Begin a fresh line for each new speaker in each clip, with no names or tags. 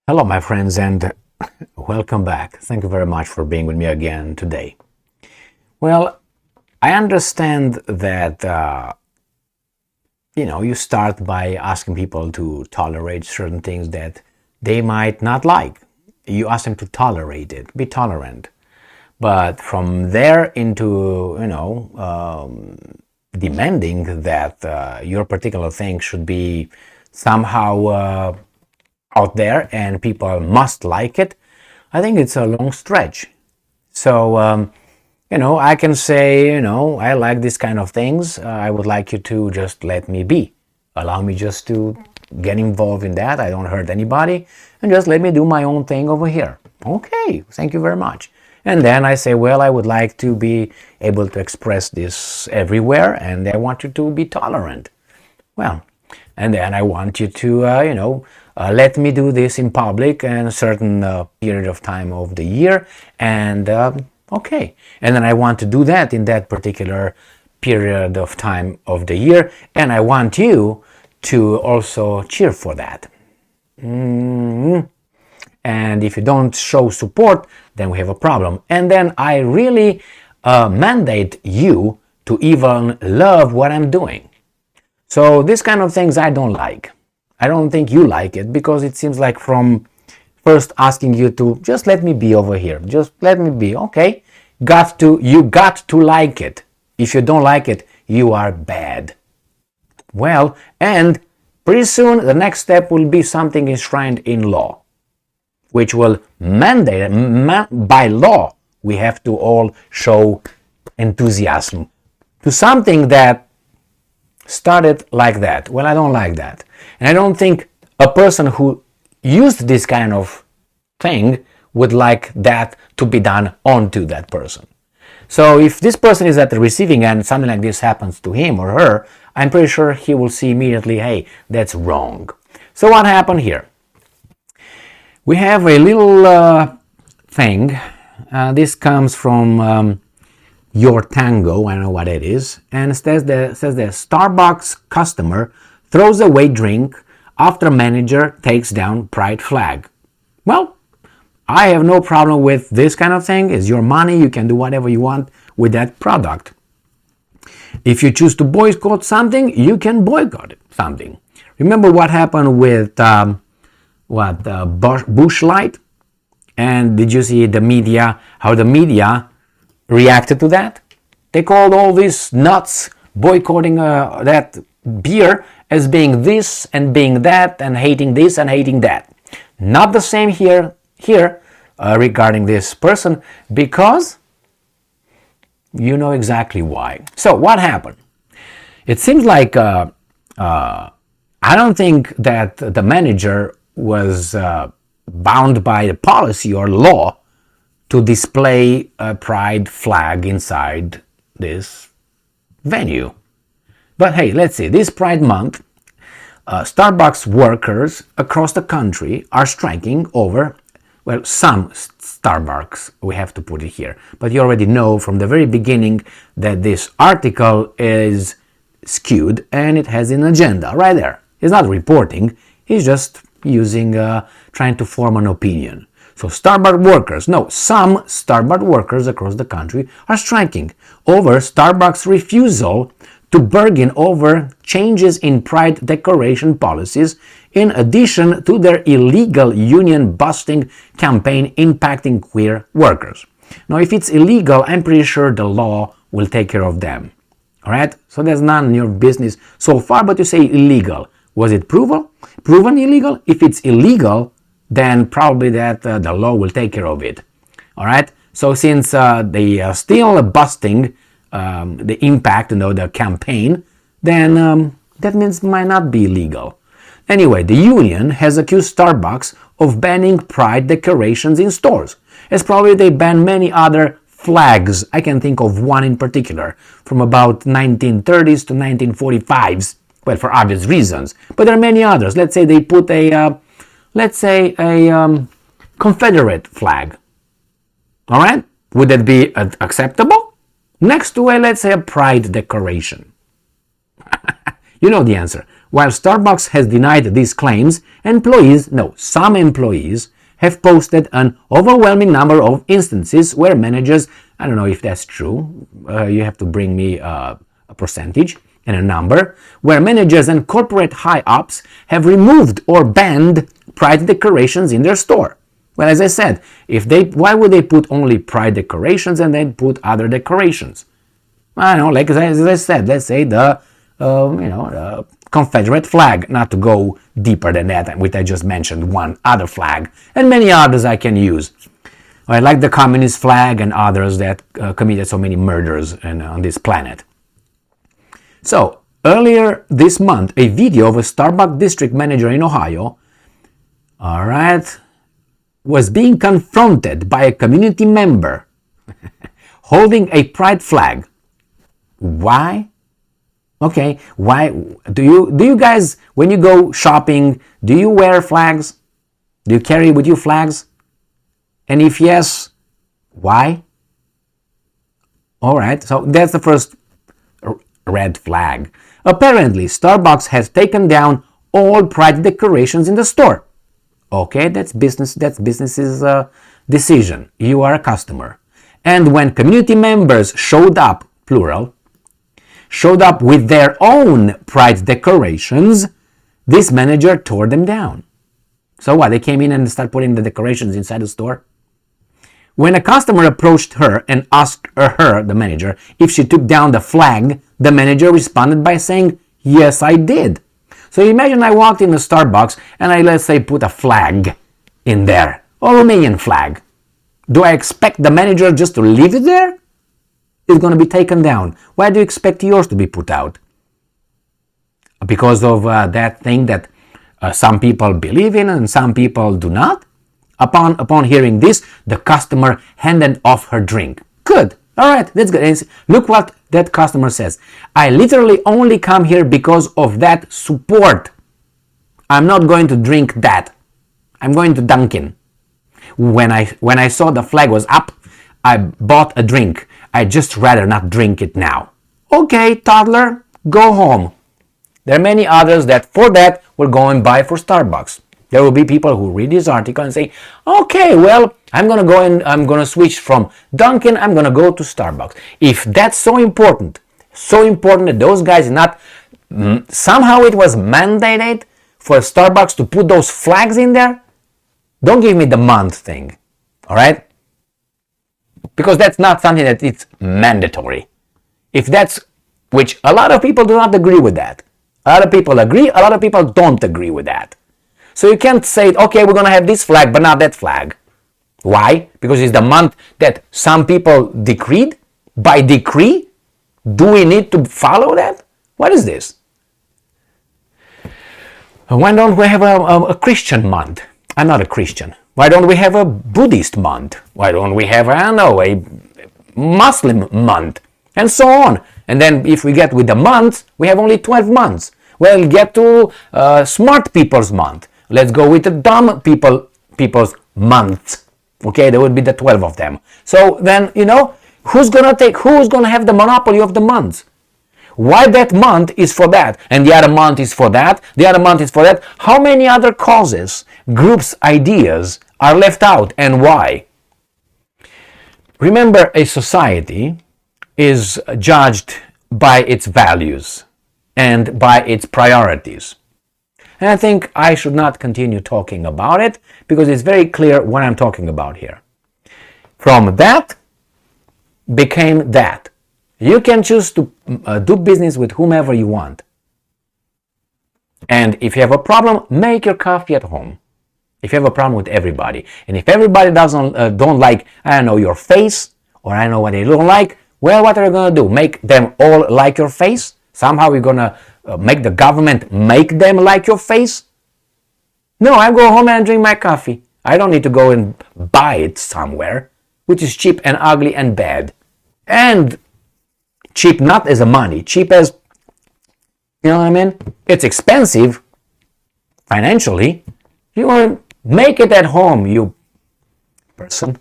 Hello, my friends, and welcome back. Thank you very much for being with me again today. Well, I understand that you start by asking people to tolerate certain things that they might not like. You ask them to tolerate it, be tolerant. But from there into demanding that your particular thing should be somehow out there and people must like it, I think it's a long stretch. So, I can say, I like this kind of things. I would like you to just let me be. Allow me just to get involved in that. I don't hurt anybody. And just let me do my own thing over here. Okay, thank you very much. And then I say, well, I would like to be able to express this everywhere, and I want you to be tolerant. Well, and then I want you to, let me do this in public and a certain period of time of the year, and okay. And then I want to do that in that particular period of time of the year, and I want you to also cheer for that. And if you don't show support, then we have a problem. And then I really mandate you to even love what I'm doing. So these kind of things I don't like. I don't think you like it, because it seems like from first asking you to just let me be over here. Just let me be. Okay. You got to like it. If you don't like it, you are bad. Well, and pretty soon the next step will be something enshrined in law, which will mandate, by law, we have to all show enthusiasm to something that started like that. Well, I don't like that. And I don't think a person who used this kind of thing would like that to be done onto that person. So if this person is at the receiving end, something like this happens to him or her, I'm pretty sure he will see immediately, hey, that's wrong. So what happened here? We have a little thing. This comes from Your Tango, I don't know what it is, and it says the Starbucks customer throws away drink after manager takes down pride flag. Well, I have no problem with this kind of thing. It's your money. You can do whatever you want with that product. If you choose to boycott something, you can boycott something. Remember what happened with Busch Light? And did you see how the media reacted to that? They called all these nuts boycotting that beer as being this and being that and hating this and hating that. Not the same here regarding this person, because you know exactly why. So what happened? It seems like I don't think that the manager was bound by the policy or law to display a pride flag inside this venue. But hey, let's see, this Pride Month, Starbucks workers across the country are striking over, well, some Starbucks, we have to put it here. But you already know from the very beginning that this article is skewed and it has an agenda right there. He's not reporting, he's just trying to form an opinion. So some Starbucks workers across the country are striking over Starbucks' refusal to bargain over changes in pride decoration policies, in addition to their illegal union-busting campaign impacting queer workers. Now, if it's illegal, I'm pretty sure the law will take care of them. All right? So that's none of your business so far, but you say illegal. Was it proven illegal? If it's illegal, then probably that the law will take care of it. All right? So since they are still busting the impact, the campaign, then that means it might not be legal. Anyway, the union has accused Starbucks of banning pride decorations in stores, as probably they ban many other flags. I can think of one in particular from about 1930s to 1945s, well, for obvious reasons, but there are many others. Let's say they put a Confederate flag. All right? Would that be acceptable? Next to let's say a pride decoration. You know the answer. While Starbucks has denied these claims, some employees have posted an overwhelming number of instances where managers, I don't know if that's true, you have to bring me a percentage and a number, where managers and corporate high-ups have removed or banned pride decorations in their store. Well, as I said, why would they put only pride decorations and then put other decorations? I don't know, like as I said, let's say the Confederate flag, not to go deeper than that, which I just mentioned, one other flag, and many others I can use. I like the communist flag and others that committed so many murders on this planet. So, earlier this month, a video of a Starbucks district manager in Ohio, was being confronted by a community member holding a pride flag. Why? Okay, why do you guys, when you go shopping, do you wear flags? Do you carry with you flags? And if yes, why? All right, so that's the first red flag. Apparently, Starbucks has taken down all pride decorations in the store. Okay, that's business's decision. You are a customer. And when community members showed up, plural, showed up with their own pride decorations, this manager tore them down. So what, they came in and started putting the decorations inside the store? When a customer approached her and asked her, the manager, if she took down the flag, the manager responded by saying, "Yes, I did." So imagine I walked in a Starbucks and I, let's say, put a flag in there, a Romanian flag. Do I expect the manager just to leave it there? It's going to be taken down. Why do you expect yours to be put out? Because of that thing that some people believe in and some people do not? Upon hearing this, the customer handed off her drink. Good. All right, that's good. And look what that customer says. "I literally only come here because of that support. I'm not going to drink that. I'm going to Dunkin'. When I saw the flag was up, I bought a drink. I'd just rather not drink it now." Okay, toddler, go home. There are many others that for that will go and buy for Starbucks. There will be people who read this article and say, okay, well, I'm going to switch from Dunkin', I'm going to go to Starbucks. If that's so important that those guys not, somehow it was mandated for Starbucks to put those flags in there, don't give me the month thing, all right? Because that's not something that it's mandatory. If that's, which a lot of people do not agree with that. A lot of people agree, a lot of people don't agree with that. So you can't say, okay, we're going to have this flag, but not that flag. Why? Because it's the month that some people decreed? By decree? Do we need to follow that? What is this? Why don't we have a Christian month? I'm not a Christian. Why don't we have a Buddhist month? Why don't we have, a Muslim month? And so on. And then if we get with the months, we have only 12 months. Well, get to smart people's month. Let's go with the dumb people's months. Okay, there would be the 12 of them. So then, who's gonna have the monopoly of the months? Why that month is for that, and the other month is for that, the other month is for that? How many other causes, groups, ideas are left out, and why? Remember, a society is judged by its values and by its priorities. And I think I should not continue talking about it because it's very clear what I'm talking about here. From that became that. You can choose to do business with whomever you want. And if you have a problem, make your coffee at home. If you have a problem with everybody, and if everybody don't like, your face, or I don't know what they don't like, well, what are you going to do? Make them all like your face? Somehow you're going to make the government make them like your face? No, I go home and drink my coffee. I don't need to go and buy it somewhere, which is cheap and ugly and bad. And cheap not as a money, cheap as, It's expensive financially. You want to make it at home, you person.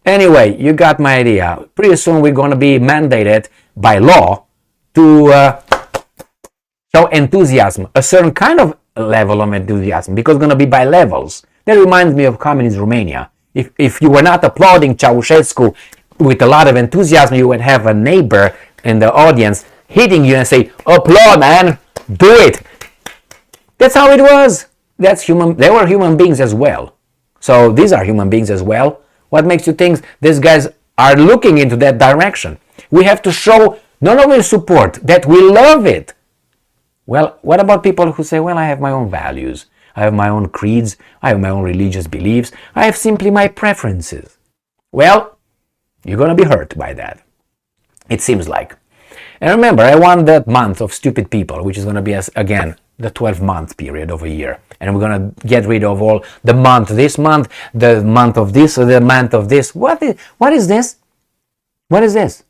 Anyway, you got my idea. Pretty soon we're going to be mandated by law to So enthusiasm, a certain kind of level of enthusiasm, because it's going to be by levels. That reminds me of communist Romania. If you were not applauding Ceausescu with a lot of enthusiasm, you would have a neighbor in the audience hitting you and say, applaud, man, do it. That's how it was. That's human. They were human beings as well. So these are human beings as well. What makes you think these guys are looking into that direction? We have to show not only support, that we love it. Well, what about people who say, well, I have my own values, I have my own creeds, I have my own religious beliefs, I have simply my preferences? Well, you're going to be hurt by that. It seems like. And remember, I want that month of stupid people, which is going to be, again, the 12-month period of a year. And we're going to get rid of all the month, the month of this, or the month of this. What is this? What is this?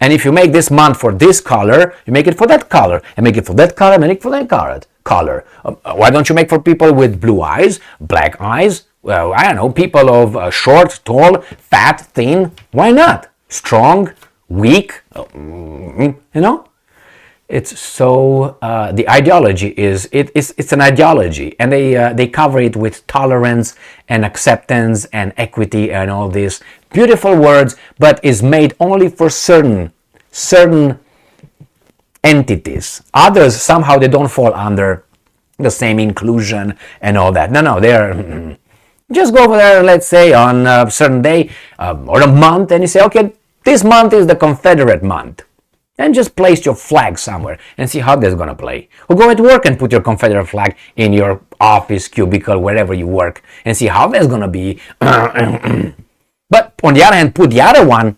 And if you make this month for this color, you make it for that color, and make it for that color, make it for that color. Why don't you make for people with blue eyes, black eyes? Well, I don't know, people of short, tall, fat, thin. Why not? Strong, weak, you know? It's so, the ideology is, it's an ideology, and they cover it with tolerance and acceptance and equity and all these beautiful words, but is made only for certain entities. Others, somehow they don't fall under the same inclusion and all that. No, they're, just go over there, let's say, on a certain day or a month, and you say, okay, this month is the Confederate month. And just place your flag somewhere and see how that's going to play. Or go at work and put your Confederate flag in your office, cubicle, wherever you work, and see how that's going to be. But on the other hand, put the other one,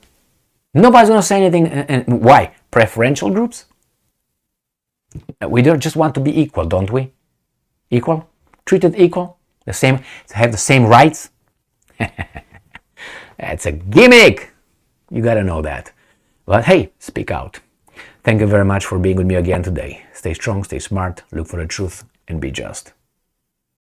nobody's going to say anything. And why? Preferential groups? We don't just want to be equal, don't we? Equal? Treated equal? The same, have the same rights? That's a gimmick. You got to know that. But hey, speak out. Thank you very much for being with me again today. Stay strong, stay smart, look for the truth, and be just.